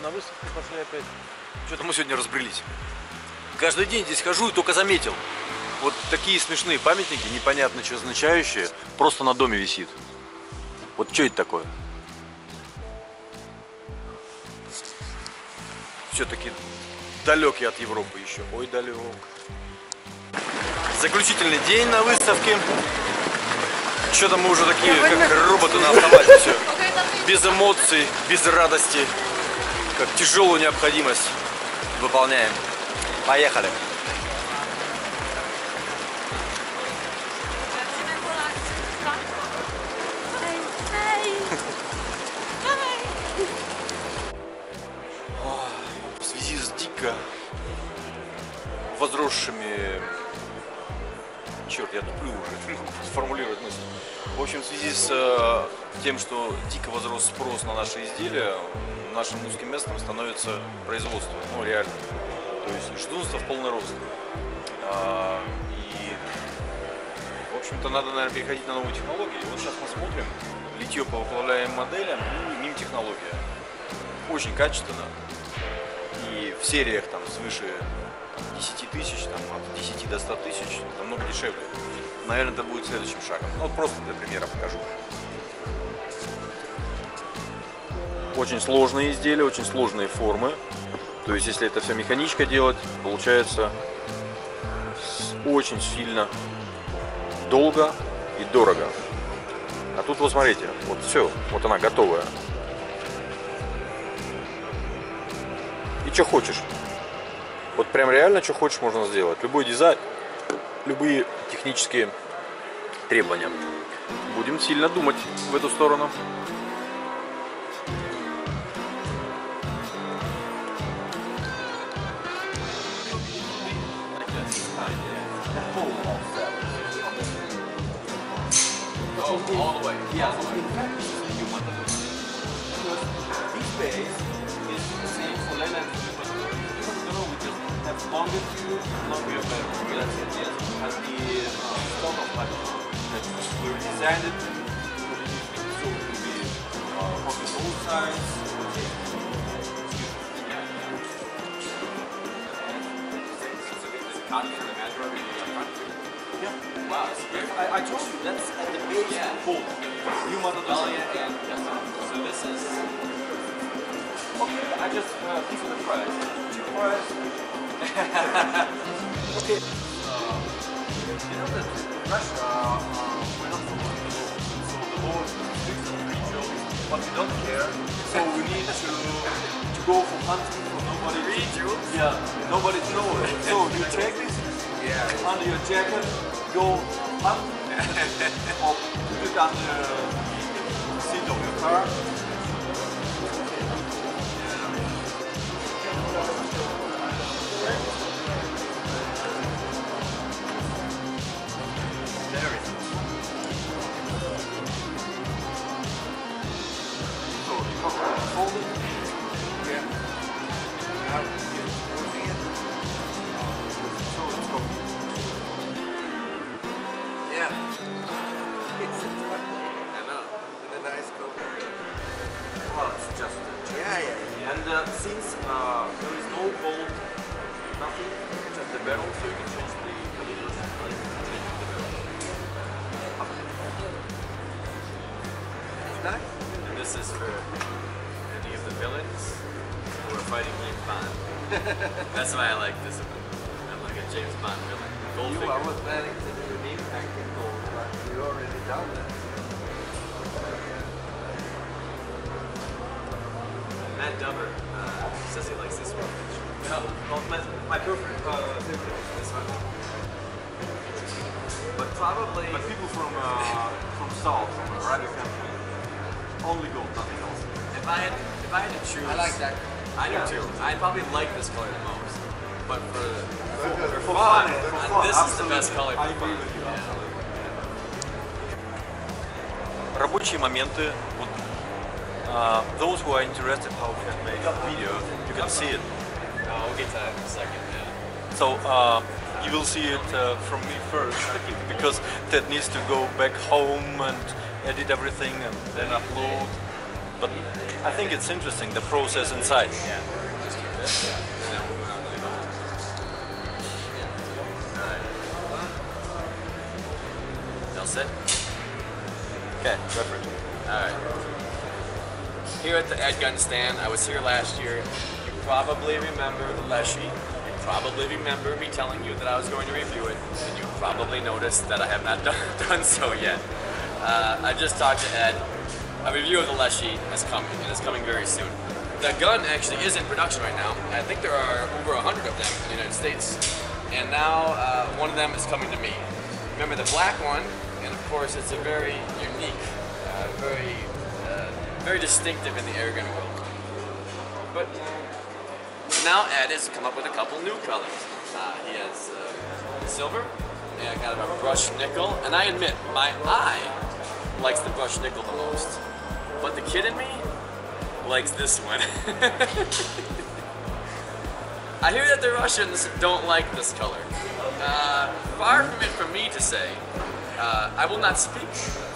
на выставку пошли опять. Что-то мы сегодня разбрелись. Каждый день здесь хожу и только заметил. Вот такие смешные памятники, непонятно что означающие, просто на доме висит. Вот что это такое? Все-таки далекий от Европы еще. Ой, далек. Заключительный день на выставке. Что-то мы уже такие, как роботы на автомате, все. Без эмоций, без радости. Как тяжелую необходимость выполняем. Поехали. В связи с дико возросшими... Черт, я туплю уже, сформулировать мысль. В общем, в связи с тем, что дико возрос спрос на наши изделия, нашим узким местом становится производство, ну реально. То есть ждунство в полный рост. И, в общем-то, надо, наверное, переходить на новые технологии. Вот сейчас мы смотрим литье по выплавляемым моделям и мим-технология. Очень качественно. И в сериях там свыше 10 тысяч, там, от 10 до 100 тысяч, намного дешевле. Наверное, это будет следующим шагом. Ну, вот просто для примера покажу. Очень сложные изделия, очень сложные формы. То есть, если это все механичка делать, получается очень сильно долго и дорого. А тут вот смотрите, вот все, вот она готовая. И что хочешь. Вот прям реально, что хочешь, можно сделать. Любой дизайн, любые технические требования. Будем сильно думать в эту сторону. Longer tube, longer better. That's it, yes. Has the stock of pattern that we designed it so it will be for both sides. Yeah. Wow, that's great. I told you that's at the base bolt. You must have done it. So this is okay. I just give you the price. Cheap price. Okay. You know that in Russia, we're not supposed to go, so the law is strict on rituals, but we don't care. So we need to go for hunting for nobody. Rituals? Yeah, nobody to know it. So you take this under your jacket, go hunt, or put it under the seat of your car. Since there is no bolt, nothing, just the barrel, so you can change the calibers and change the barrel. Nice. And this is for any of the villains who are fighting James Bond. That's why I like this one. I'm like a James Bond villain. Goldfinger. I was planning to do an impact in gold, but we already done that. Matt Dubber says he likes this one. No, well, my favorite is this one. But probably. But people from South, from Arabic country, only gold, nothing else. If I had to choose, I like that. I do too. I probably like this color the most. But for fun, this is the best color for fun. Рабочие моменты. Those who are interested how we can make a video, you can see it. We'll get to that in a second. Yeah. So you will see it from me first, because Ted needs to go back home and edit everything and then upload. But I think it's interesting, the process inside. Yeah. Just keep this. And then we'll move on to the other. They'll sit. Okay, go for it. Alright. Here at the Ed Gun stand, I was here last year. You probably remember the Leshy. You probably remember me telling you that I was going to review it. And you probably noticed that I have not done so yet. I just talked to Ed. A review of the Leshy is coming, and it's coming very soon. The gun actually is in production right now. I think there are over 100 of them in the United States. And now one of them is coming to me. Remember the black one, and of course it's a very unique, very distinctive in the airgun world. But now Ed has come up with a couple new colors. He has silver and kind of a brushed nickel, and I admit my eye likes the brushed nickel the most, but the kid in me likes this one. I hear that the Russians don't like this color. Far from it for me to say. I will not speak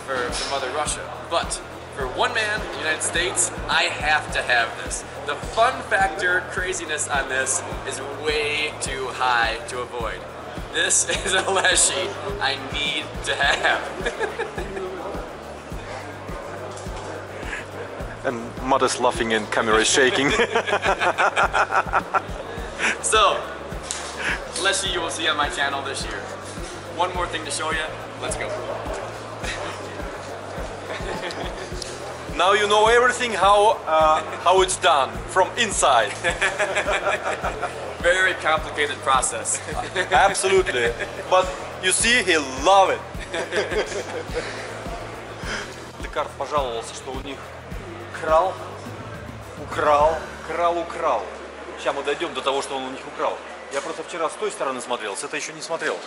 for Mother Russia, but for one man in the United States, I have to have this. The fun factor craziness on this is way too high to avoid. This is a Leshy I need to have. And Mother's laughing and camera is shaking. So, Leshy you will see on my channel this year. One more thing to show you. Let's go. Now you know everything how it's done from inside. Very complicated process. Absolutely. But you see, he love it. Декарт пожаловался, что у них украл. Сейчас мы дойдем до того, что он у них украл. Я просто вчера с той стороны смотрел, с этой еще не смотрел.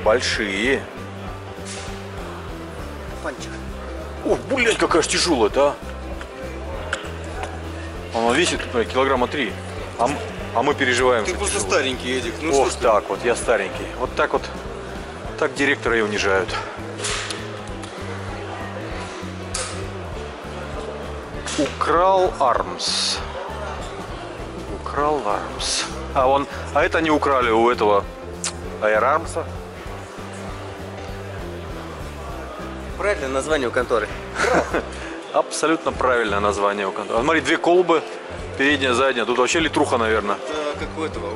Большие. Панчик. О, блядь, какая ж тяжелая-то, а. Она весит килограмма 3. А мы переживаем. Ты просто старенький, Эдик. Ну Ох, что ж ты? так вот, я старенький. Вот так директора и унижают. Украл Армс. А это они украли у этого Air Arms'а. Правильное название у конторы. Абсолютно правильное название у конторы. Смотри, две колбы, передняя, задняя. Тут вообще литруха, наверное. Это как у этого,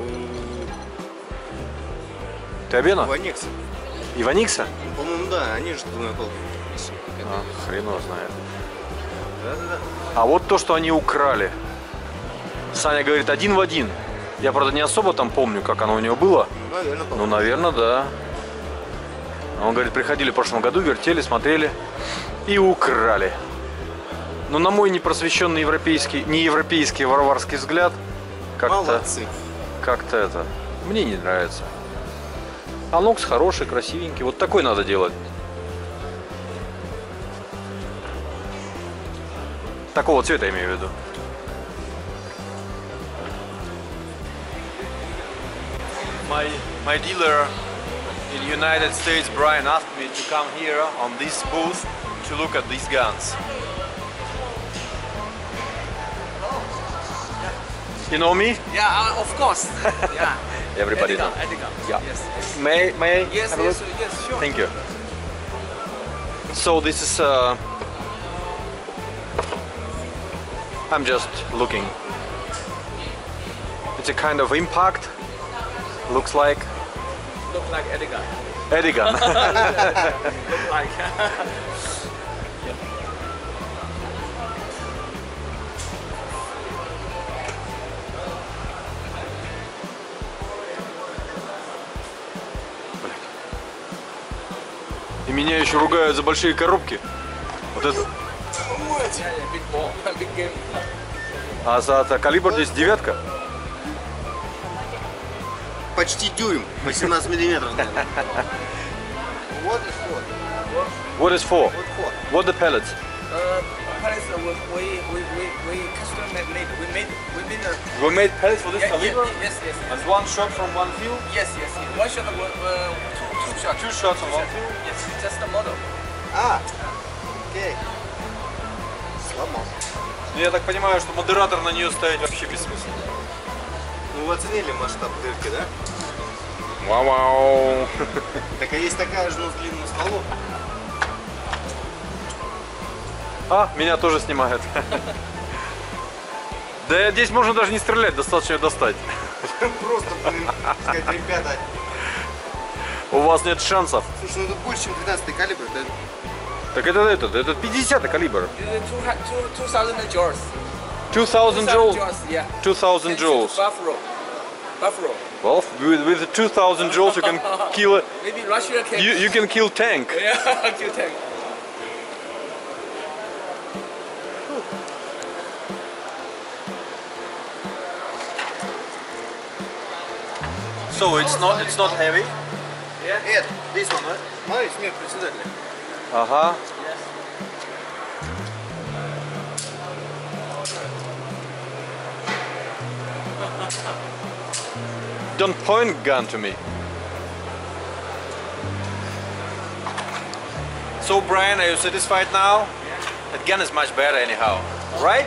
Табена? у Ваникса. Иваникса? По-моему, да, они же двумя колбами. Хрен его знает. Да. А вот то, что они украли. Саня говорит, 1 в 1. Я, правда, не особо там помню, как оно у него было. Наверное, Ну, по-моему. наверное, да. Он говорит, приходили в прошлом году, вертели, смотрели и украли. Но на мой непросвещенный неевропейский варварский взгляд, Молодцы. как-то это, мне не нравится. А нокс хороший, красивенький. Вот такой надо делать. Такого цвета я имею в виду. My dealer in the United States, Brian, asked me to come here on this booth to look at these guns. You know me? Yeah, of course. Yeah. Everybody knows. Yeah. Yes. May I? Yes, have a look? yes, sure. Thank you. So this is I'm just looking. It's a kind of impact. Looks like Look like Edigan. Edigan. Look like. И меня еще ругают за большие коробки. Вот это. Yeah, big ball, big game. А за калибр здесь 9? Почти дюйм. 18 миллиметров, наверное. What is for? What is for? What for? What the pellets? Pellets, we custom made. We made a. We made pellets for this Yeah, caliber? yes. And one shot from one field? Yes. One shot of two shots. 2 shots on 1. Yes, just the model. А, окей. Сломал. Ну, я так понимаю, что модератор на нее ставить вообще бессмысленно. Ну вы оценили масштаб дырки, да? Вау-вау. Так а есть такая же, но с длинным стволом. А, меня тоже снимают. Да здесь можно даже не стрелять, достаточно ее достать. Просто, блин, сказать, ребята. У вас нет шансов. Слушай, ну это больше, чем 12-й калибр, да? Так это 50-й калибр. 2000 joules. 2000 joules. Yeah. 2000 joules. Buffalo. Well, with 2000 joules you can kill Maybe Russia can. you can kill tank. Yeah, kill tank. So it's not heavy. Эд, this one, right? Смотри, смех председателя. Ага. Don't point gun to me. So Brian, are you satisfied now? That gun is much better anyhow, right?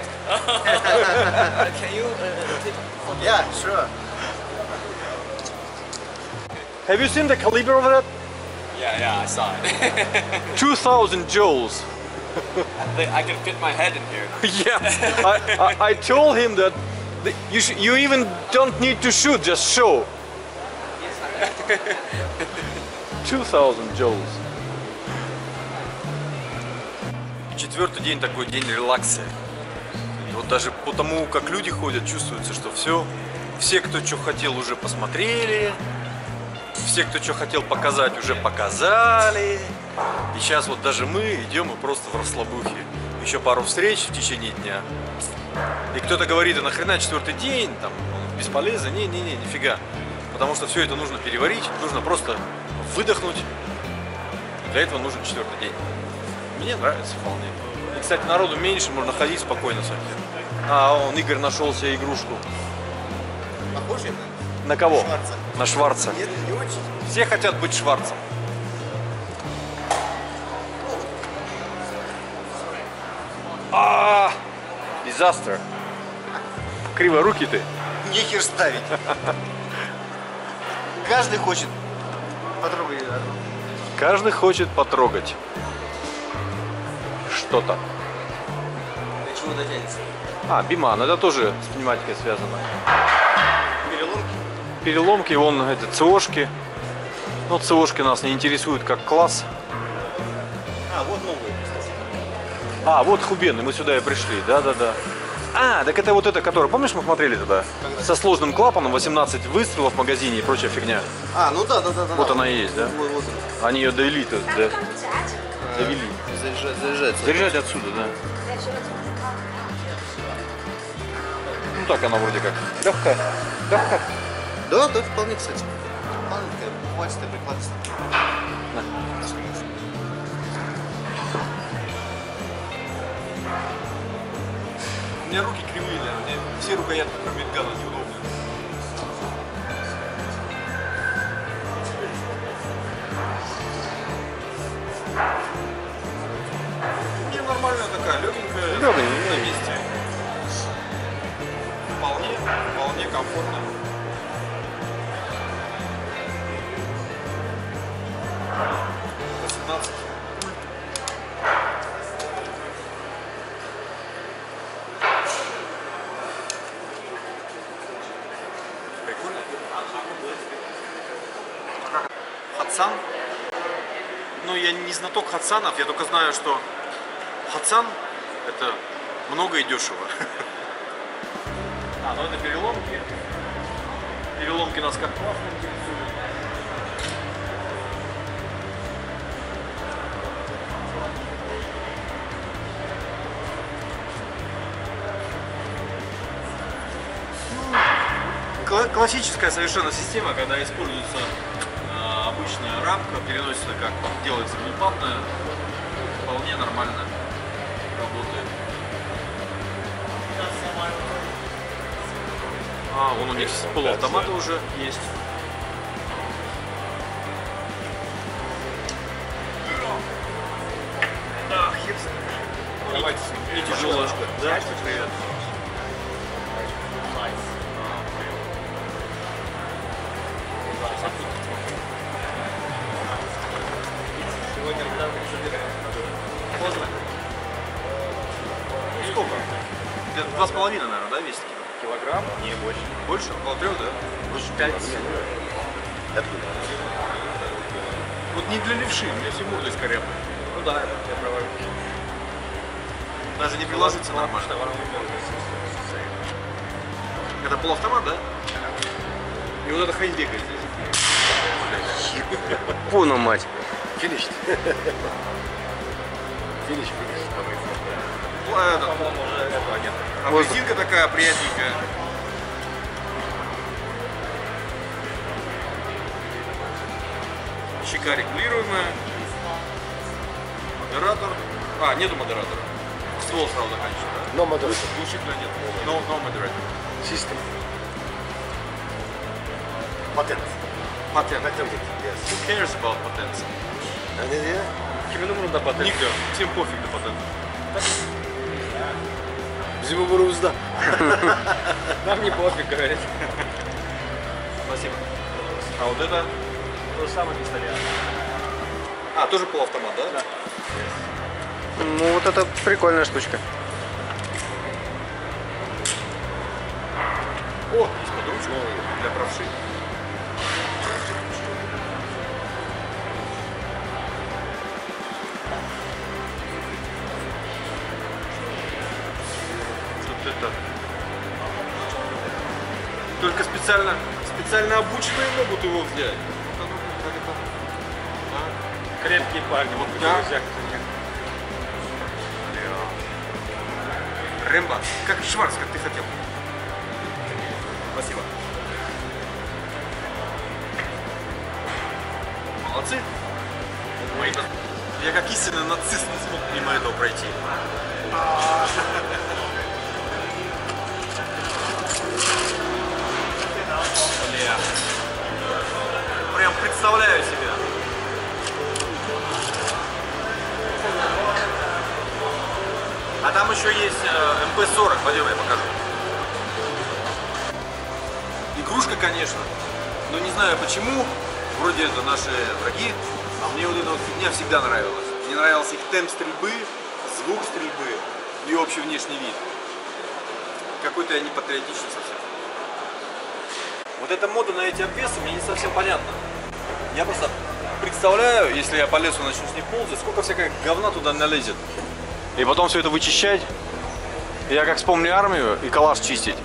Can you take? Yeah, sure. Have you seen the caliber of that? Yeah, I saw it. 2000 joules. I can fit my head in here. Yeah, I told him that you even don't need to shoot, just show. 2000 joules. Четвертый день такой день релакса. И вот даже по тому, как люди ходят, чувствуется, что все, кто что хотел, уже посмотрели. Все, кто что хотел показать, уже показали. И сейчас вот даже мы идем и просто в расслабухе. Еще пару встреч в течение дня. И кто-то говорит, а нахрена четвертый день, там, он бесполезен. Не, нифига. Потому что все это нужно переварить, нужно просто выдохнуть. Для этого нужен четвертый день. Мне нравится вполне. И, кстати, народу меньше, можно ходить спокойно с этим. А, он, Игорь, нашел себе игрушку. Похож я На кого? Шварца. На Шварца. Нет, не очень. Все хотят быть Шварцем. Дизастер. Криво руки ты. Нехер ставить. Каждый хочет потрогать. Каждый хочет потрогать что-то. До чего дотянется? А, биман, это тоже с пневматикой связано. Переломки. Переломки, вон это ЦОшки. Но ЦОшки нас не интересуют как класс. А, вот новые. А, вот Хубены, мы сюда и пришли, да-да-да. А, так это вот это, которое, помнишь, мы смотрели тогда? Когда? Со сложным клапаном, 18 выстрелов в магазине и прочая фигня. А, ну да. Вот она и есть, да? Вот. Они ее довели, да? Довели. Заряжается. Заряжать отсюда, да. Ну так она вроде как. Легкая. Да, вполне, кстати. Маленькая, хватит, прикладывается. У меня руки кривые, наверное. Мне все рукоятки, кроме гана, неудобные. Не, нормальная такая, легенькая. На месте. Вполне комфортно. Хатсан. Ну, я не знаток хатсанов, я только знаю, что хатсан это много и дешево. А, ну это переломки. Переломки нас как классно интересуют. Классическая совершенно система, когда используется обычная рамка, переносится как делается двупатная, вполне нормально работает. А, вон у них полуавтоматы уже есть. Не тяжело. Да? Привет. Сегодня поздно. Сколько? Где-то 2,5, наверное, да, весит? Килограмм? Не, больше. Больше? Около 3, да? Больше 5. Вот не для левши, для всей морды скорябы. Ну да, я провожу. Даже не приложиться нормально. Это полуавтомат, да? И вот это хайдека здесь. Пону мать. Финиш. Финиш. А резинка такая приятненькая. Щека регулируемая. Модератор. А, нету модератора. Ствол сразу заканчивается. No moderator. Глушителя нет. No moderator. System. Patent. Patent. Patented. Yes. Who cares about patents? Any idea? Kimin umurunda patent? Никто. Всем пофиг на патент. Bizim umurumuzda. Нам не пофиг, говорит. Спасибо. А вот это? То же самое пистолет. А, тоже полуавтомат, да? Да. Ну вот это прикольная штучка. О, есть подручка для правши. Что это? Только специально обученные могут его взять. Как это? А? Крепкие парни, вот Да. друзья. Рэмбо, как Шварц, как ты хотел. Спасибо. Молодцы. Я как истинный нацист не смог мимо этого пройти. Бля. Прям представляю себя. А там еще есть МП-40, пойдем я покажу. Игрушка, конечно, но не знаю почему, вроде это наши враги, а мне вот эта вот фигня всегда нравилась. Мне нравился их темп стрельбы, звук стрельбы и общий внешний вид. Какой-то я не патриотичный совсем. Вот эта мода на эти обвесы мне не совсем понятна. Я просто представляю, если я по лесу начну с них ползать, сколько всякого говна туда налезет. И потом все это вычищать. Я как вспомню армию и калаш чистить.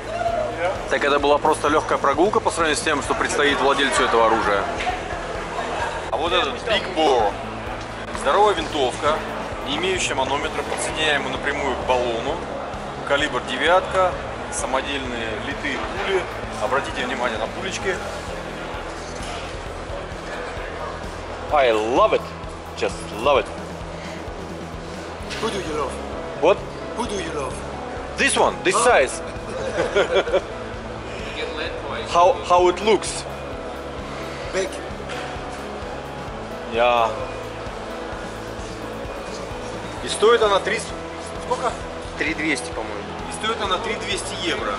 Так это была просто легкая прогулка по сравнению с тем, что предстоит владельцу этого оружия. А вот этот Big Bore. Здоровая винтовка, не имеющая манометра, подсоединяемая напрямую к баллону. Калибр 9, самодельные литые пули. Обратите внимание на пулечки. I love it. Just love it. Who do you love? What? Who do you love? This one, this size. How it looks? Big. Yeah. И стоит она 300... Сколько? 3200, по-моему. И стоит она 3200 евро.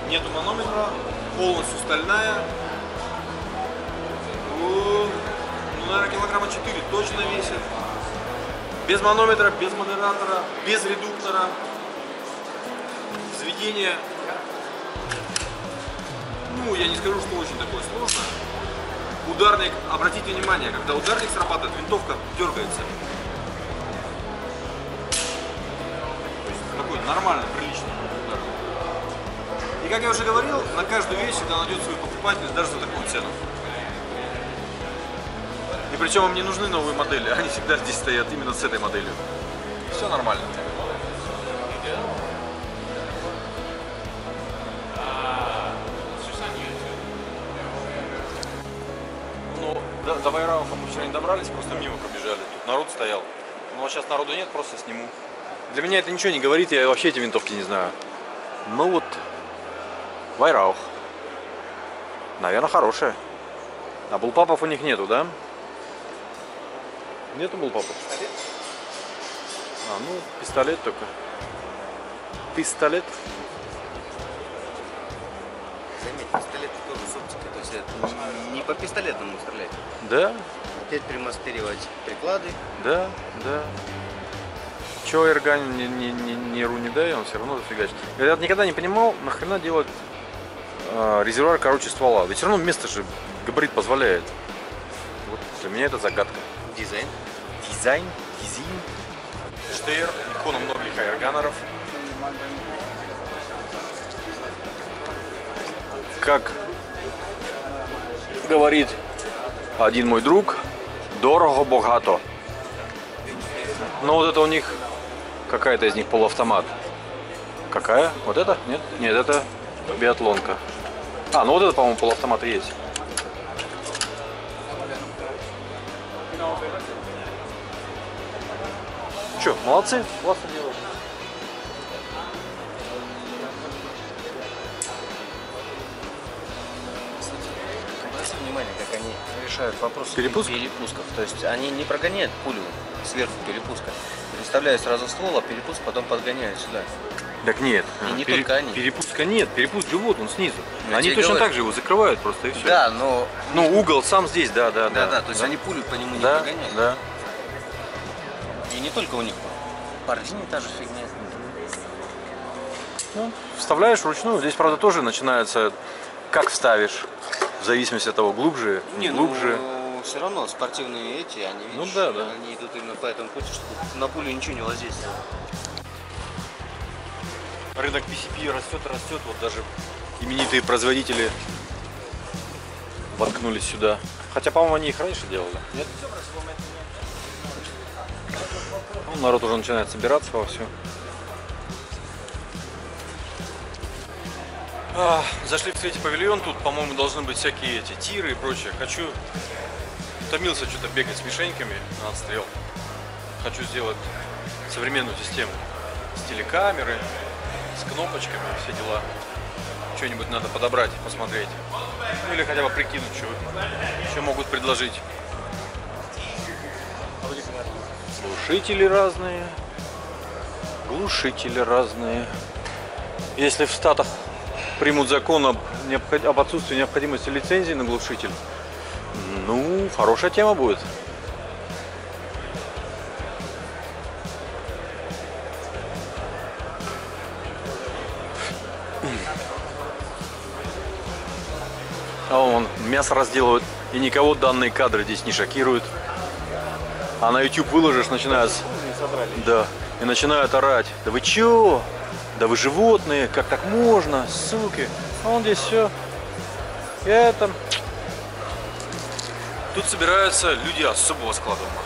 Нету манометра, полностью стальная. Ну, наверное, килограмма 4 точно весит. Без манометра, без модератора, без редуктора. Взведение. Ну, я не скажу, что очень такое сложное. Ударник, обратите внимание, когда ударник срабатывает, винтовка дергается. То есть такой нормальный, приличный ударник. И как я уже говорил, на каждую вещь всегда найдет свой покупатель даже за такую цену. И причем им не нужны новые модели, они всегда здесь стоят именно с этой моделью. Все нормально. Ну, до Вайрауха мы вчера не добрались, просто мимо пробежали. Тут народ стоял. Ну, а сейчас народу нет, просто сниму. Для меня это ничего не говорит, я вообще эти винтовки не знаю. Ну вот, Вайраух. Наверное, хорошая. А булпапов у них нету, да? Нету булпапов? А, ну, пистолет только. Пистолет. Заметь, пистолет тоже с оптикой, то есть это не по пистолетному стрелять. Да, Опять примастеривать приклады. да, да. Чего Эрганю не ру не дай, он все равно зафигачит. Я никогда не понимал, нахрена делать резервуар короче ствола. Ведь все равно место же габарит позволяет. Вот для меня это загадка. Дизайн. Дизайн. Штейр, икона многих аэрганеров. Как говорит один мой друг, дорого-богато. Но вот это у них, какая-то из них полуавтомат. Какая? Вот это? Нет? Нет, это биатлонка. А, ну вот это, по-моему, полуавтомат и есть. Че, молодцы? Классно делают. Обратите внимание, как они решают вопрос перепусков. То есть они не прогоняют пулю сверху перепуска. Переставляют сразу ствол, а перепуск потом подгоняют сюда. Так нет. И не только они. Перепуска нет. Перепуск же вот он снизу. Я Они тебе точно говорю. так же его закрывают просто и все. Да, но... Ну, угол сам здесь, да. Да, то есть они пулю по нему не Да, прогоняют. да. И не только у них. По резине та же фигня. Ну, вставляешь вручную. Здесь, правда, тоже начинается, как вставишь. В зависимости от того, глубже, не глубже. Ну, все равно спортивные эти, они, Ну видишь, да. они идут именно по этому пути, чтобы на пулю ничего не воздействовало. Рынок PCP растет. Вот даже именитые производители воткнулись сюда. Хотя, по-моему, они их раньше делали. Нет? Ну, народ уже начинает собираться вовсю. Зашли в третий павильон. Тут, по-моему, должны быть всякие эти тиры и прочее. Утомился что-то бегать с мишеньками на отстрел. Хочу сделать современную систему с телекамерой, с кнопочками, все дела. Что-нибудь надо подобрать, посмотреть. Ну, или хотя бы прикинуть, что еще могут предложить. Глушители разные. Если в Штатах примут закон об отсутствии необходимости лицензии на глушитель, ну, хорошая тема будет. А вон мясо разделывают, и никого данные кадры здесь не шокируют. А на YouTube выложишь, начинают... Да, и начинают орать. Да вы чё? Да вы животные, как так можно, суки? А вон здесь все. Тут собираются люди особого склада ума.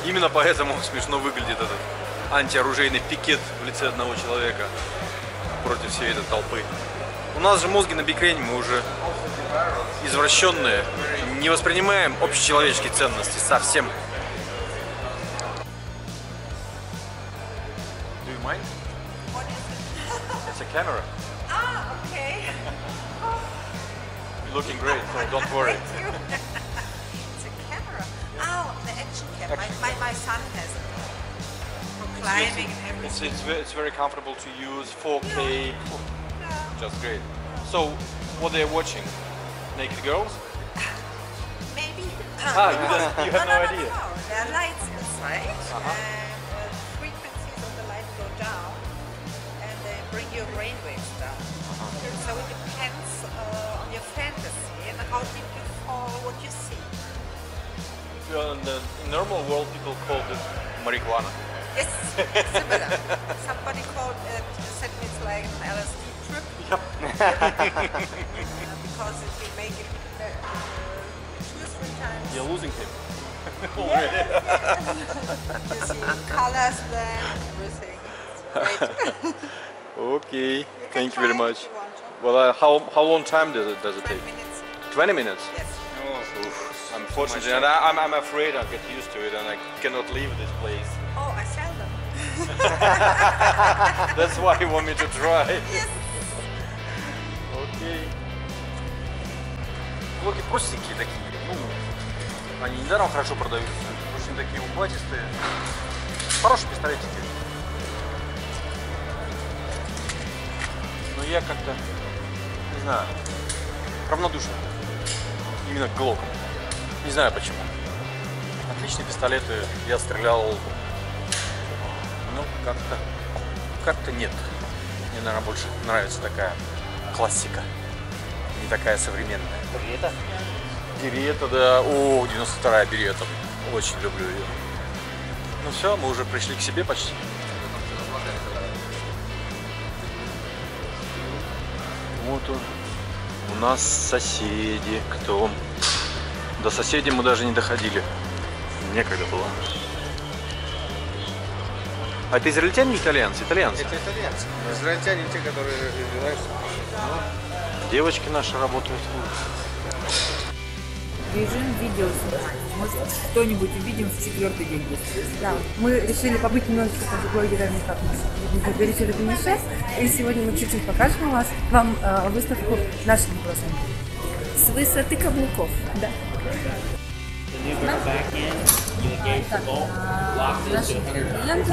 Именно поэтому смешно выглядит этот антиоружейный пикет в лице одного человека против всей этой толпы. У нас же мозги на бикрень, мы уже извращенные, не воспринимаем общечеловеческие ценности совсем. Do you mind? What is it? It's a camera. Ah, okay. You're looking great, so don't worry. Thank you. It's a camera. Oh, the action cam. My son has it. For climbing and everything. It's very comfortable to use, 4K, No. just great. So, what they're watching? Naked girls? Maybe. Ah, you have no idea. No. There are lights inside, and frequencies of the light go down, and they bring your brainwaves down. So it depends on your fantasy and how deep you fall, what you see. In the normal world, people call it marijuana. Yes, similar. Somebody said it's like an LSD trip. Because if you make it 2 or 3 times, You're losing him. you see colors, then everything. It's great. Okay, can thank you very try much. if you want to. Well, how long time does it 20 take? minutes. 20 minutes? Yes. Unfortunately, and I'm afraid I'll get used to it and I cannot leave this place. Oh, I sell them. That's why you want me to try. Yes. Окей. Блоки простенькие такие. Ну, они недаром хорошо продаются. Очень такие ухватистые. Хорошие пистолетики. я как-то, не знаю, равнодушен именно к глокам. Не знаю почему. Отличные пистолеты, я стрелял, но как-то нет. Мне, наверное, больше нравится такая классика, не такая современная. Берета? Берета, да. О, 92-я Берета. Очень люблю ее. Ну все, мы уже пришли к себе почти. Вот он. У нас соседи. Кто? До соседей мы даже не доходили. Некогда было. А это израильтяне или итальянцы? Итальянцы. Это итальянцы. Израильтяне те, которые развиваются. Девочки наши работают. Режим видеоснимания. Может, что-нибудь увидим в 4-й день. Да, мы решили побыть немножечко тоже блогерами, как мы говорите, не сейчас. И сегодня мы чуть-чуть покажем вам выставку наших вопросов. С высоты каблуков. Да. Так, наши клиенты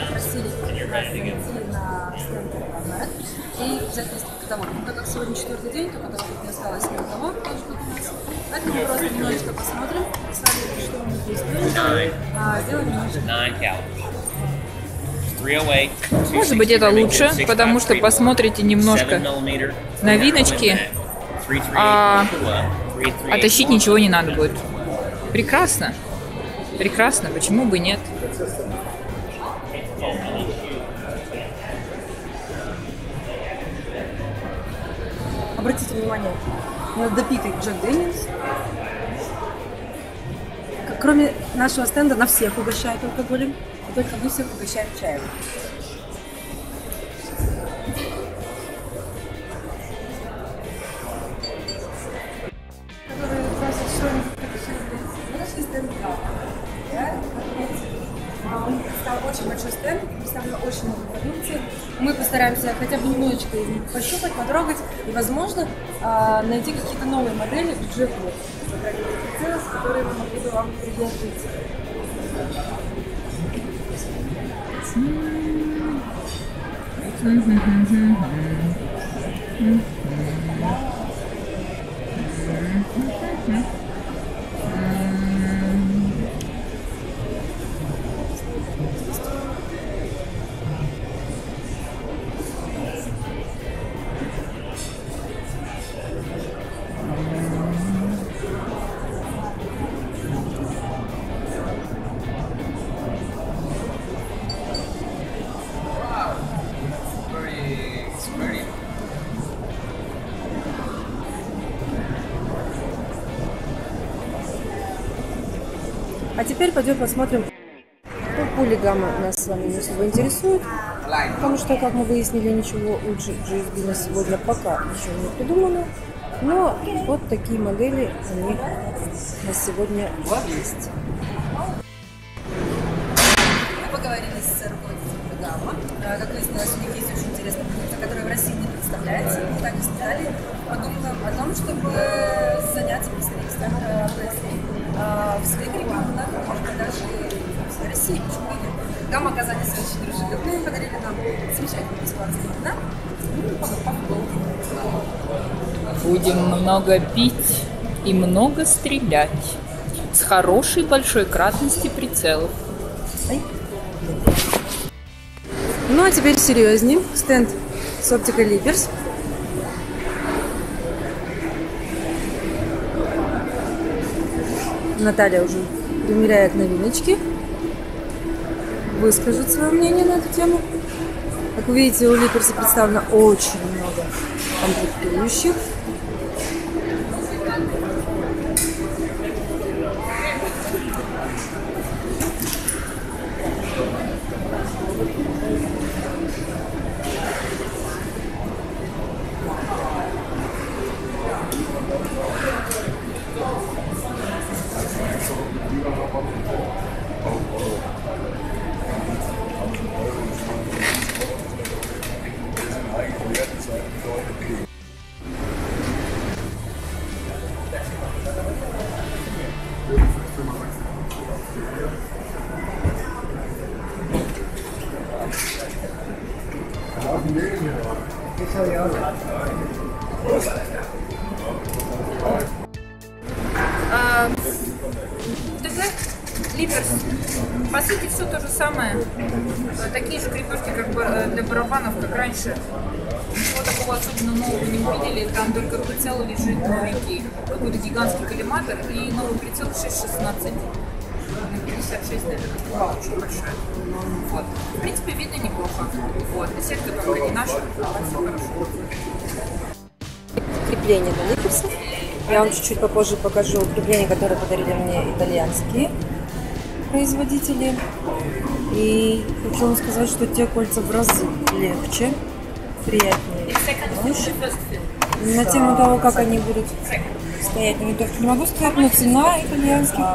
попросили зайти на стенд Red и взять несколько товаров. Но так как сегодня 4-й день, то потом не осталось никого, тоже как у нас. Поэтому мы просто немножечко посмотрим, сами, что у них есть. Сделаем немножко. Может быть, это лучше, потому что посмотрите немножко новиночки, а тащить ничего не надо будет. Прекрасно. Прекрасно. Почему бы нет? Обратите внимание на допитый Джек Дэниелс. Кроме нашего стенда, на всех угощают алкоголем, и только мы всех угощаем чаем. Которые просят что-нибудь такое. Нашли стенд он стал очень большой стенд, представлено очень много продукции. Мы постараемся хотя бы немножечко пощупать, потрогать и, возможно, найти какие-то новые модели бюджетные, которые мы могли бы вам предложить. А теперь пойдем посмотрим, что пули гамма нас с вами не особо интересует, потому что, как мы выяснили, ничего лучше GSB на сегодня пока еще не придумано. Но вот такие модели у них на сегодня есть. Мы поговорили с руководителем гамма. Как выяснилось, у них есть очень интересная продукция, которая в России не представляется. Мы так и сказали, подумаем о том, чтобы заняться представительством в своих регионах, может быть, даже в России, почему нет. Гамма оказались очень дружелюбными, подарили нам замечательные бесплатные вина. Будем много пить и много стрелять. С хорошей большой кратности прицелов. Ну а теперь серьезнее. Стенд с Optical Libers. Наталья уже примеряет новиночки, выскажет свое мнение на эту тему. Как вы видите, у Липерса представлено очень много комплектующих. ДГ Липерс. По сути, все то же самое. Такие же крепежки, как бы для барабанов, как раньше. Ничего такого особенно нового не увидели. Там только прицел лежит новенький. Какой-то гигантский коллиматор и новый прицел 6.16. На 56, наверное. Очень большой. Вот. В принципе, видно неплохо. Вот. Эффекты только не наши. Все хорошо. Крепление на Липерсах. Я вам чуть-чуть попозже покажу крепления, которые подарили мне итальянские производители. И хочу вам сказать, что те кольца в разы легче, приятнее. На тему того, как они будут стоять на винтовке, не могу сказать, но цена итальянских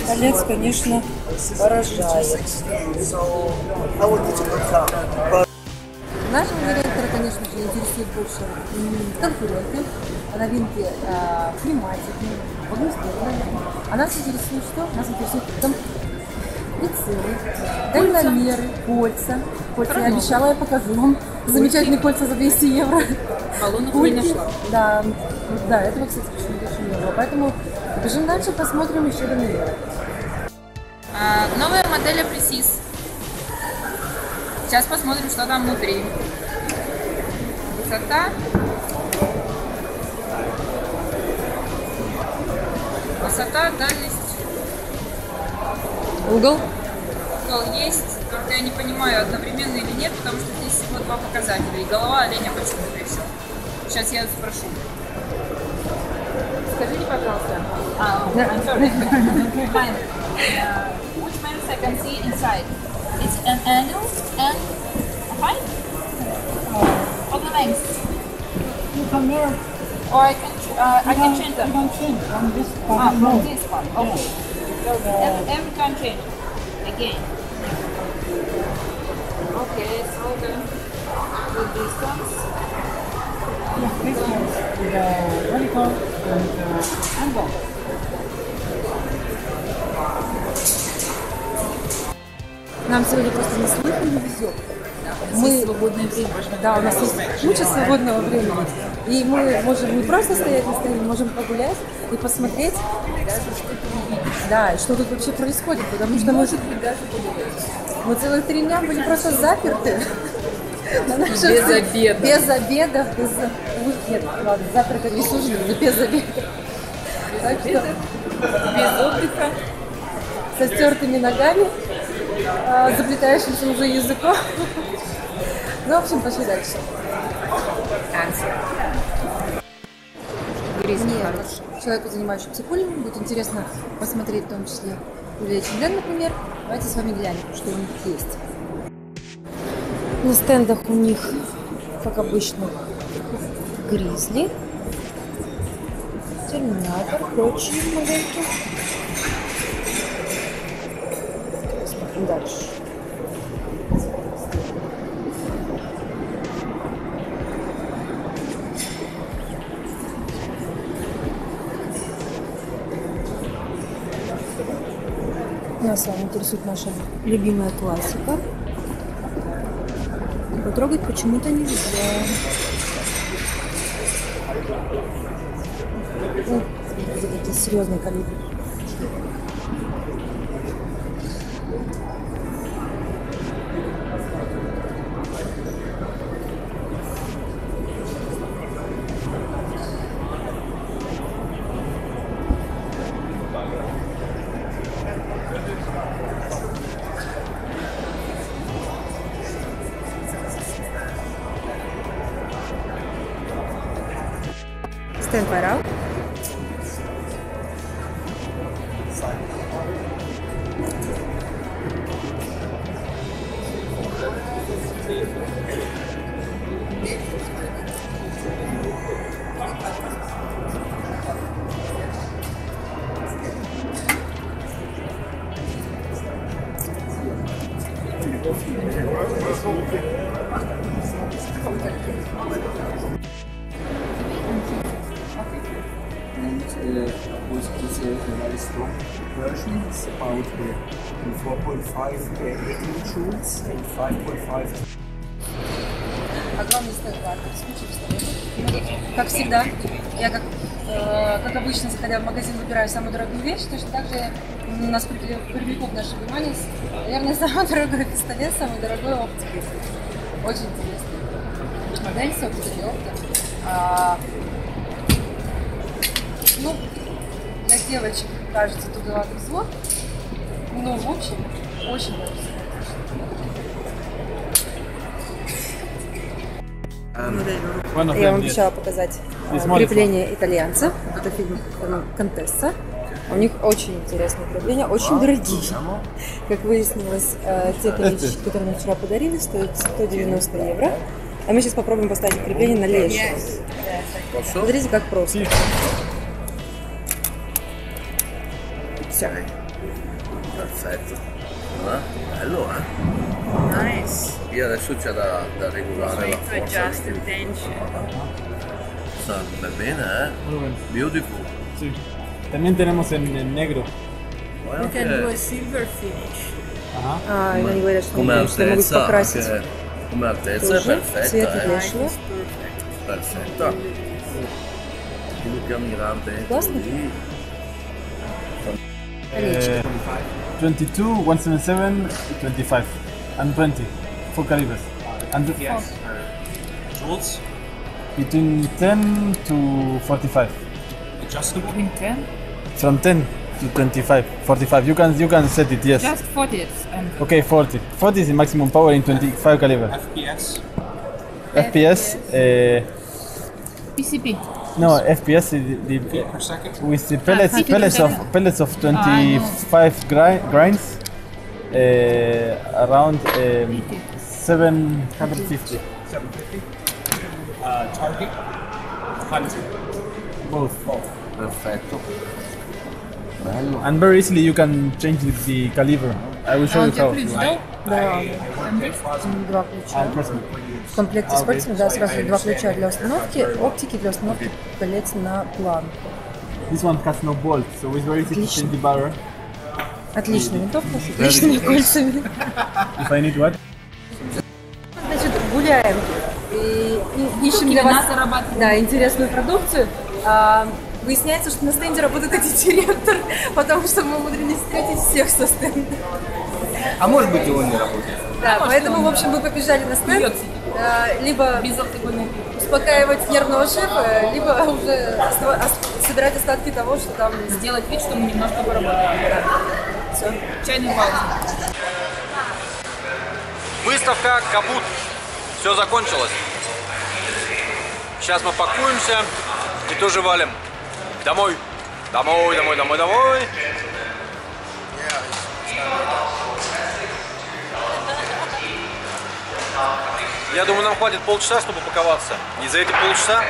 колец, конечно, поражает. Нашего директора, конечно же, интересует больше конкуренты, новинки климатики, огнестрельные. А нас интересует что? Нас интересует прицелы, дальномеры, кольца. Кольца я обещала, я покажу вам. Замечательные кольца за 200 евро. Баллонов не нашла. Да, да, этого, кстати, почему-то очень много. Поэтому бежим дальше, посмотрим еще дальномеры. Новая модель Precision. Сейчас посмотрим, что там внутри. Высота. Высота, дальность. Угол? Угол есть, только я не понимаю, одновременно или нет, потому что здесь всего два показателя. И голова оленя почему-то и все. Сейчас я спрошу. Скажите, пожалуйста. I'm sorry. Which maps I can see inside? It's an angle and a height? Or the length? You can mirror. Or I can change them? You can change from this part. From this part. Okay. Every time change. Again. Okay, so the distance. Yeah, this one is vertical and angle. Нам сегодня просто неслыханно везет. Мы свободное время. Да, у нас есть куча свободного времени. И мы можем не просто стоять на столе, мы можем погулять и посмотреть, да, и что тут вообще происходит, потому что мы целых 3 дня были просто заперты. Без обеда. Без обедов, без... Нет, ладно, заперты не служили, но без обеда. Так что Без отдыха. со стертыми ногами, заплетающимся уже языком. Ну, в общем, пошли дальше. Нет, человеку, занимающемуся пулями, будет интересно посмотреть в том числе Юлия Чемберлен, например. Давайте с вами глянем, что у них есть. На стендах у них, как обычно, Гризли, Терминатор, прочие модельки. Смотрим дальше. Нас с вами интересует наша любимая классика. Потрогать почему-то нельзя. О, смотрите, какие серьезные калибры. Stand by out. Was considered a very strong version. It's about 4.5 joules and 5.5. огромный стенд-картер с кучей пистолетов. Мы тут, как всегда, я как обычно, заходя в магазин, выбираю самую дорогую вещь, точно так же нас привлекут наше внимание. Наверное, самый дорогой пистолет, самый дорогой оптик. Очень интересная модель с оптикой диопта. Ну, для девочек, кажется, туговатый взвод, но в общем очень нравится. Я вам обещала показать крепление итальянцев. Это фильм «Контесса». У них очень интересные крепления, очень дорогие. Как выяснилось, те колечки, которые нам вчера подарили, стоят 190 евро. А мы сейчас попробуем поставить крепление на лезвие. Смотрите, как просто. Все. Perfetto. Bello, Nice. Io adesso c'è da regolare la forza. Va bene, Muy bueno. Beautiful. Sí. También tenemos en negro. Bueno, You can do a silver finish. Ajá. Они говорят, что come могут altezza, покрасить anche come altezza è тоже цвет perfetta, лешего. perfetta. Dobbiamo mirare dentro Классно? lì. 22, 177, 25, and 20. Full calibers. And Joules? between 10 to 45. Adjustable? Between 10? From 10 to 25, 45. You can set it, yes. Just 40. Okay, 40. 40 is the maximum power in 25 caliber. FPS? FPS, PCP. no, FPS is Feet per second? with the feet per second. pellets of 25 grinds, around 750. 750? Target? 100. Both. Perfetto. And very easily you can change the caliber. I will show you how. Да, два ключа. В комплекте с пальцами, да, сразу два ключа для установки, оптики для установки колец на планку. This one has no bolt, so it's very easy to change the barrel. Отличная винтовка с отличными кольцами. If I need what? Значит, гуляем и ищем для вас интересную продукцию. Выясняется, что на стенде работает один директор, потому что мы умудрились встретить всех со стенда. А может быть, и он не работает. Да, поэтому, в общем, мы побежали на стенд, либо успокаивать нервного шефа, либо уже собирать остатки того, что там... Сделать вид, что мы немножко поработали. Да. Все. Чайный пауза. Выставка Капут. Все закончилось. Сейчас мы пакуемся и тоже валим. Домой. Домой, домой, домой, домой. Я думаю, нам хватит полчаса, чтобы упаковаться. И за эти полчаса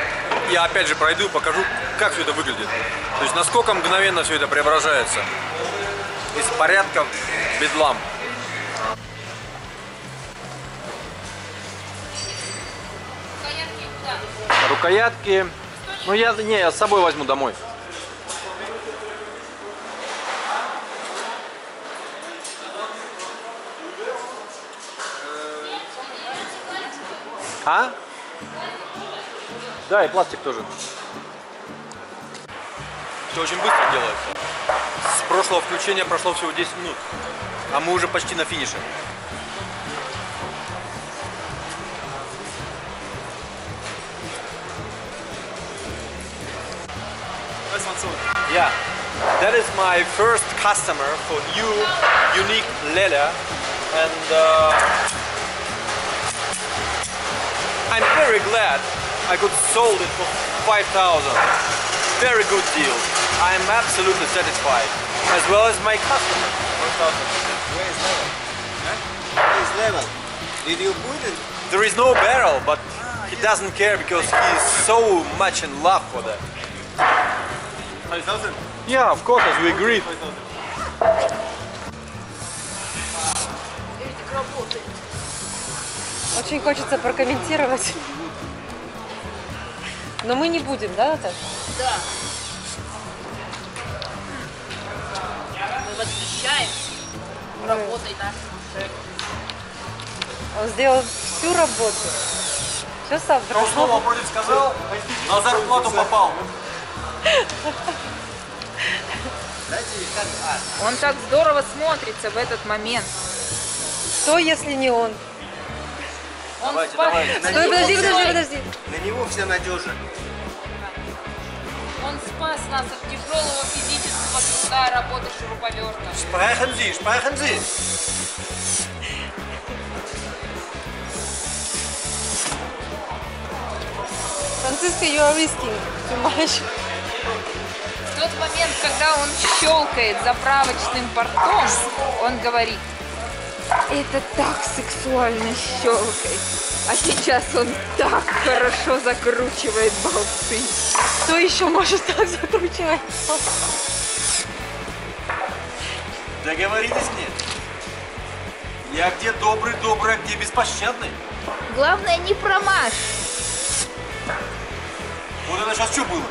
я опять же пройду и покажу, как все это выглядит. То есть насколько мгновенно все это преображается. Из порядка в бедлам. Рукоятки. Ну я с собой возьму домой. А? Да, и пластик тоже. Все очень быстро делается. С прошлого включения прошло всего 10 минут. А мы уже почти на финише. Yeah, that is my first customer for new unique leather, and I'm very glad I could sold it for 5,000. Very good deal. I'm absolutely satisfied, as well as my customer. Where is level? Where is level? Did you put it? There is no barrel, but he doesn't care because he is so much in love for that. 5,000? Yeah, of course, as we agreed. Очень хочется прокомментировать. Но мы не будем, да, Наташа? Да. Мы восхищаем работой нашего шефа. Он сделал всю работу. Что сам Кто слово против сказал, на зарплату попал. Он так здорово смотрится в этот момент. Что, если не он? Давайте, давайте. Стой, подожди. На него вся надежа. Он спас нас от тяжелого физического труда работы шуруповерта. Sprechen Sie. Франциско, you are risking too much. В тот момент, когда он щелкает заправочным портом, он говорит: это так сексуально щелкает. А сейчас он так хорошо закручивает болты. Кто еще может так закручивать? Договорились нет? Я где добрый, а где беспощадный? Главное, не промажь. Вот это сейчас что было?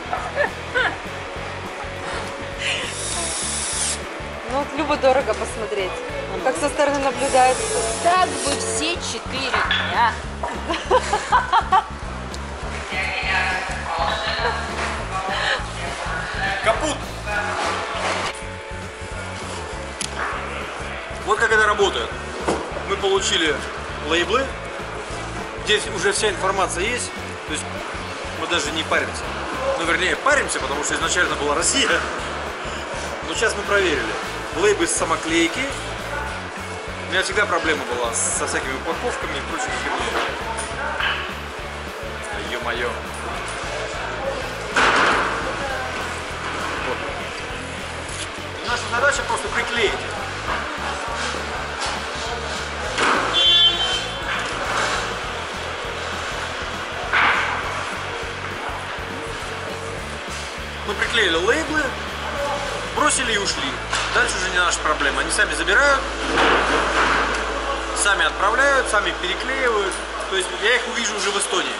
Ну вот любо-дорого посмотреть. Как со стороны наблюдается. Так бы все 4 дня. Капут! Вот как это работает. Мы получили лейблы. Здесь уже вся информация есть. То есть мы даже не паримся. Ну, вернее, паримся, потому что изначально была Россия. Но сейчас мы проверили. Лейблы с самоклейки. У меня всегда проблема была со всякими упаковками и прочими хернями. Ё-моё. Вот. Наша задача просто приклеить. Мы приклеили лейблы, бросили и ушли. Дальше уже не наша проблема. Они сами забирают, сами отправляют, сами переклеивают. То есть я их увижу уже в Эстонии.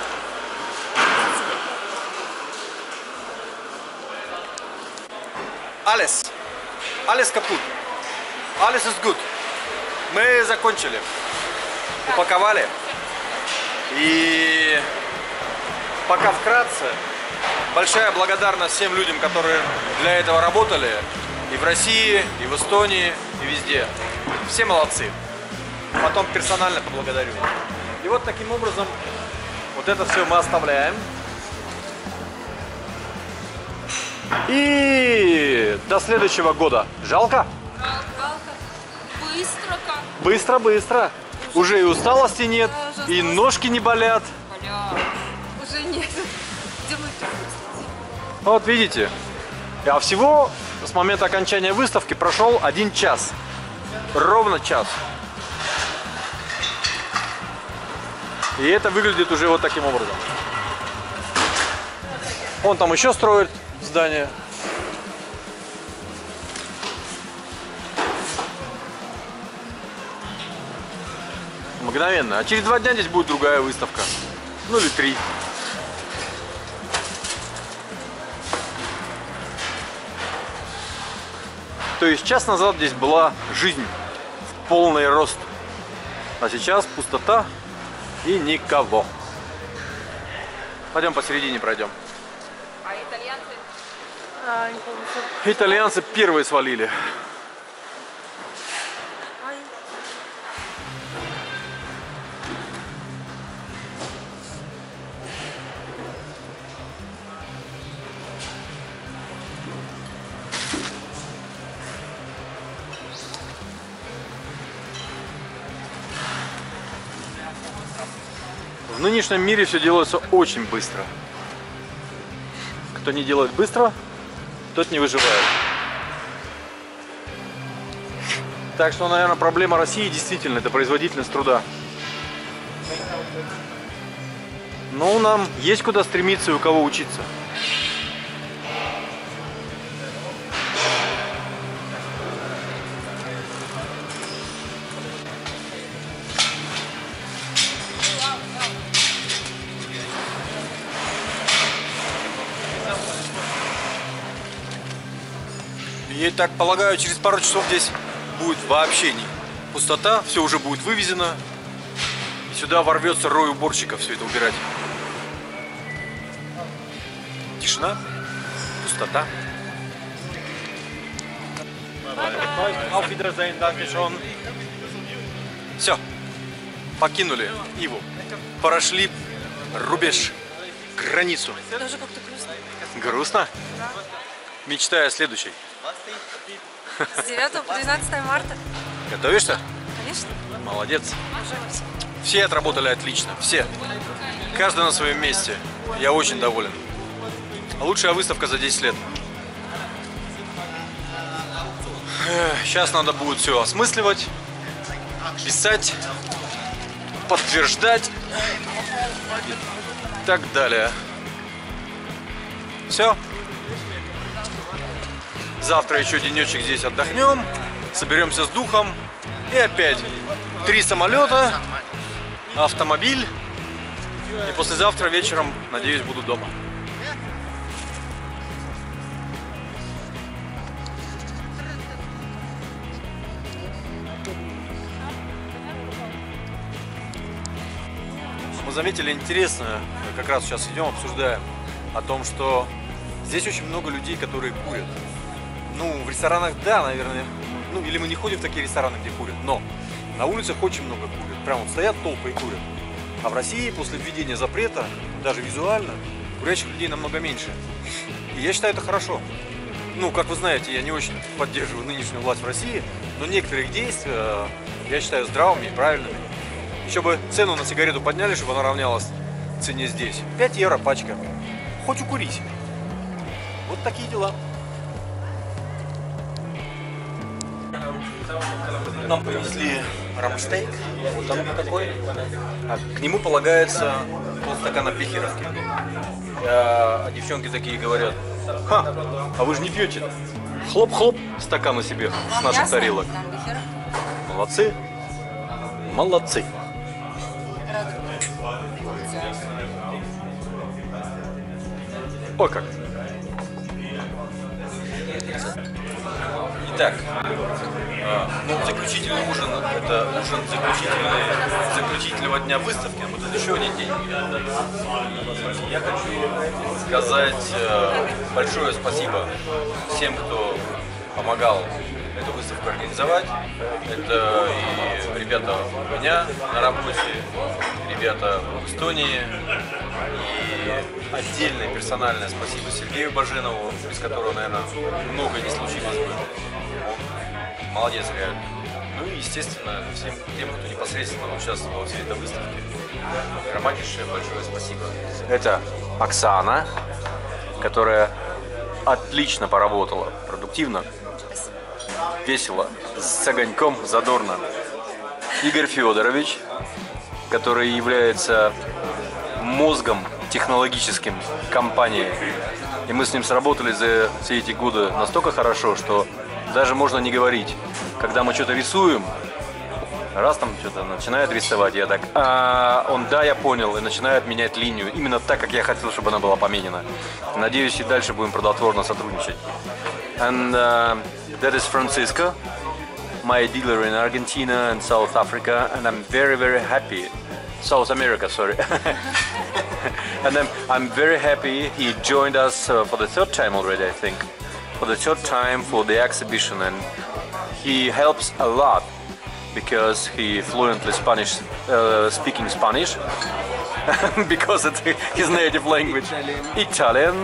Alles капут. Alles is good. Мы закончили. Упаковали. И пока вкратце, большая благодарность всем людям, которые для этого работали. И в России, и в Эстонии, и везде. Все молодцы. Потом персонально поблагодарю. И вот таким образом вот это все мы оставляем. И до следующего года. Жалко? Быстро как. Быстро. Уже и усталости нет, и ножки не болят. Уже нет. Вот видите. А всего с момента окончания выставки прошел 1 час. Ровно час. И это выглядит уже вот таким образом. Он там еще строит здание. Мгновенно. А через 2 дня здесь будет другая выставка. Ну или 3. То есть час назад здесь была жизнь в полный рост. А сейчас пустота и никого. Пойдем посередине пройдем. А итальянцы? Итальянцы первые свалили. В нынешнем мире все делается очень быстро. Кто не делает быстро, тот не выживает. Так что, наверное, проблема России действительно это производительность труда. Но нам есть куда стремиться и у кого учиться. Я так полагаю, через пару часов здесь будет вообще не пустота, все уже будет вывезено, и Сюда ворвется рой уборщиков все это убирать. Тишина, пустота. Все, покинули Иву, прошли рубеж, границу. Даже как-то грустно. Грустно? Мечтаю о следующей. С 9 по 12 марта. Готовишься? Конечно. Молодец. Все отработали отлично, все. Каждый на своем месте. Я очень доволен. Лучшая выставка за 10 лет. Сейчас надо будет все осмысливать, писать, подтверждать и так далее. Все. Завтра еще денечек здесь отдохнем, соберемся с духом. И опять 3 самолета, автомобиль. И послезавтра вечером, надеюсь, буду дома. Мы заметили интересное, как раз сейчас идем, обсуждаем, о том, что здесь очень много людей, которые курят. Ну, в ресторанах, да, наверное, ну, или мы не ходим в такие рестораны, где курят, но на улицах очень много курят. Прям вот стоят толпы и курят. А в России после введения запрета, даже визуально, курящих людей намного меньше. И я считаю, это хорошо. Ну, как вы знаете, я не очень поддерживаю нынешнюю власть в России, но некоторые их действия я считаю здравыми и правильными. Еще бы цену на сигарету подняли, чтобы она равнялась цене здесь. 5 евро пачка. Хоть укурись. Вот такие дела. Нам принесли рамштейк. Вот он такой. А к нему полагается полстакана пихеровки. А девчонки такие говорят: ха, а вы же не пьете. Хлоп-хлоп, стаканы себе с наших тарелок. Молодцы. Молодцы. Ой, как. Итак, ну, заключительный ужин, это ужин заключительного дня выставки, вот это еще один день. Я хочу сказать большое спасибо всем, кто помогал эту выставку организовать. Это и ребята у меня на работе, ребята в Эстонии, и отдельное персональное спасибо Сергею Баженову, без которого, наверное, многое не случилось бы. Он молодец реально. Ну и, естественно, всем тем, кто непосредственно участвовал во всей этой выставке, громаднейшее большое спасибо. Это Оксана, которая отлично поработала, продуктивно, весело, с огоньком, задорно. Игорь Федорович, который является мозгом технологическим компании. И мы с ним сработали за все эти годы настолько хорошо, что даже можно не говорить. Когда мы что-то рисуем, раз там что-то начинает рисовать, я так, он, да, я понял, и начинает менять линию. Именно так, как я хотел, чтобы она была поменена. Надеюсь, и дальше будем плодотворно сотрудничать. And that is Francisco, my dealer in Argentina and South Africa, and I'm very, very happy. South America, sorry. And I'm very happy he joined us for the 3rd time already, I think. For the 3rd time for the exhibition, and he helps a lot because he fluently speaking Spanish because it's his native language. Italian,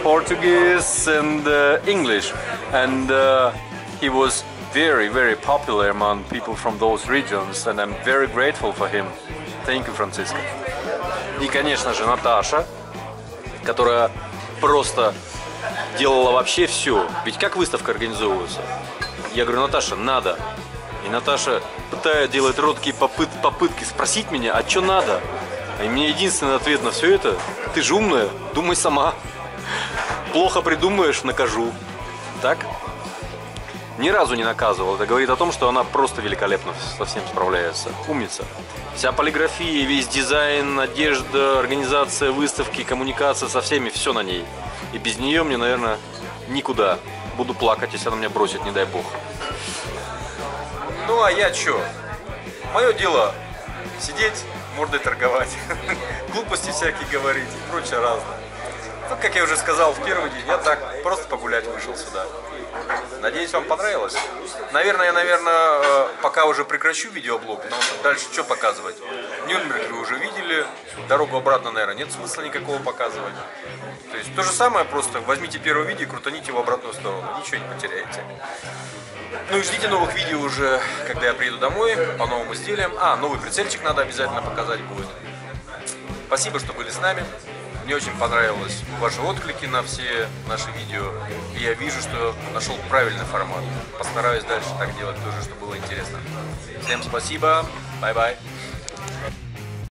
Portuguese and English. And he was very, very popular among people from those regions, and I'm very grateful for him. Thank you, Francisco. И, конечно же, Наташа, которая просто делала вообще все. Ведь как выставка организовывается? Я говорю: Наташа, надо. И Наташа делает робкие попытки спросить меня, а что надо? И мне единственный ответ на все это: ты же умная, думай сама. Плохо придумаешь, накажу. Так? Ни разу не наказывал. Это говорит о том, что она просто великолепно со всем справляется. Умница. Вся полиграфия, весь дизайн, одежда, организация выставки, коммуникация со всеми, все на ней. И без нее мне, наверное, никуда. Буду плакать, если она меня бросит, не дай бог. Ну а я чё? Мое дело сидеть, мордой торговать, глупости всякие говорить и прочее разное. Ну, как я уже сказал, в первый день я так просто погулять вышел сюда. Надеюсь, вам понравилось. Наверное, я пока уже прекращу видеоблог, потому что дальше что показывать? Нюрнберг вы уже видели, дорогу обратно, наверное, нет смысла никакого показывать. То есть то же самое, просто возьмите первое видео и крутаните в обратную сторону, ничего не потеряете. Ну и ждите новых видео уже, когда я приеду домой, по новым изделиям. Новый прицельчик надо обязательно показать будет. Спасибо, что были с нами. Мне очень понравилось ваши отклики на все наши видео. И я вижу, что нашел правильный формат. Постараюсь дальше так делать тоже, чтобы было интересно. Всем спасибо. Бай-бай.